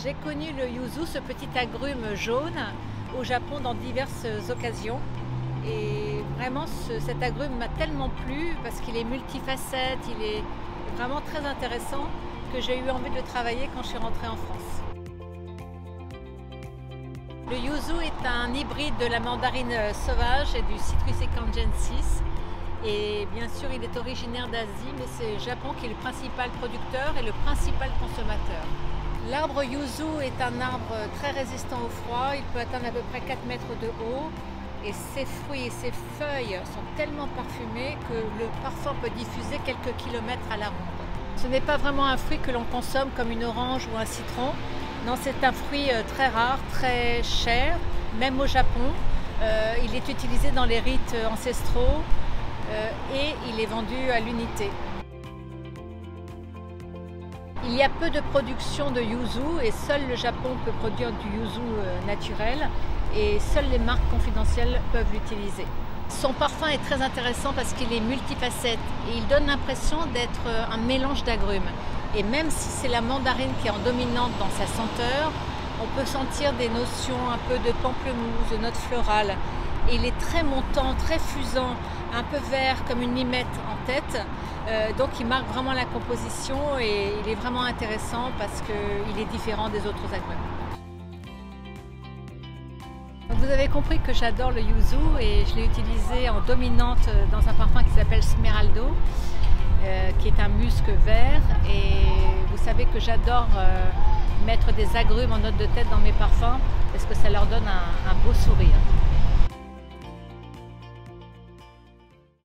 J'ai connu le yuzu, ce petit agrume jaune, au Japon dans diverses occasions. Et vraiment, cet agrume m'a tellement plu parce qu'il est multifacette, il est vraiment très intéressant que j'ai eu envie de le travailler quand je suis rentrée en France. Le yuzu est un hybride de la mandarine sauvage et du Citrus ecangensis. Et bien sûr, il est originaire d'Asie, mais c'est le Japon qui est le principal producteur et le principal consommateur. L'arbre yuzu est un arbre très résistant au froid, il peut atteindre à peu près 4 mètres de haut et ses fruits et ses feuilles sont tellement parfumés que le parfum peut diffuser quelques kilomètres à la ronde. Ce n'est pas vraiment un fruit que l'on consomme comme une orange ou un citron, non, c'est un fruit très rare, très cher, même au Japon. Il est utilisé dans les rites ancestraux et il est vendu à l'unité. Il y a peu de production de yuzu et seul le Japon peut produire du yuzu naturel et seules les marques confidentielles peuvent l'utiliser. Son parfum est très intéressant parce qu'il est multifacette et il donne l'impression d'être un mélange d'agrumes. Et même si c'est la mandarine qui est en dominante dans sa senteur, on peut sentir des notions un peu de pamplemousse, de notes florales. Et il est très montant, très fusant, un peu vert comme une limette en tête. Donc il marque vraiment la composition et il est vraiment intéressant parce qu'il est différent des autres agrumes. Vous avez compris que j'adore le yuzu et je l'ai utilisé en dominante dans un parfum qui s'appelle Smeraldo, qui est un musc vert. Et vous savez que j'adore mettre des agrumes en note de tête dans mes parfums parce que ça leur donne un beau sourire.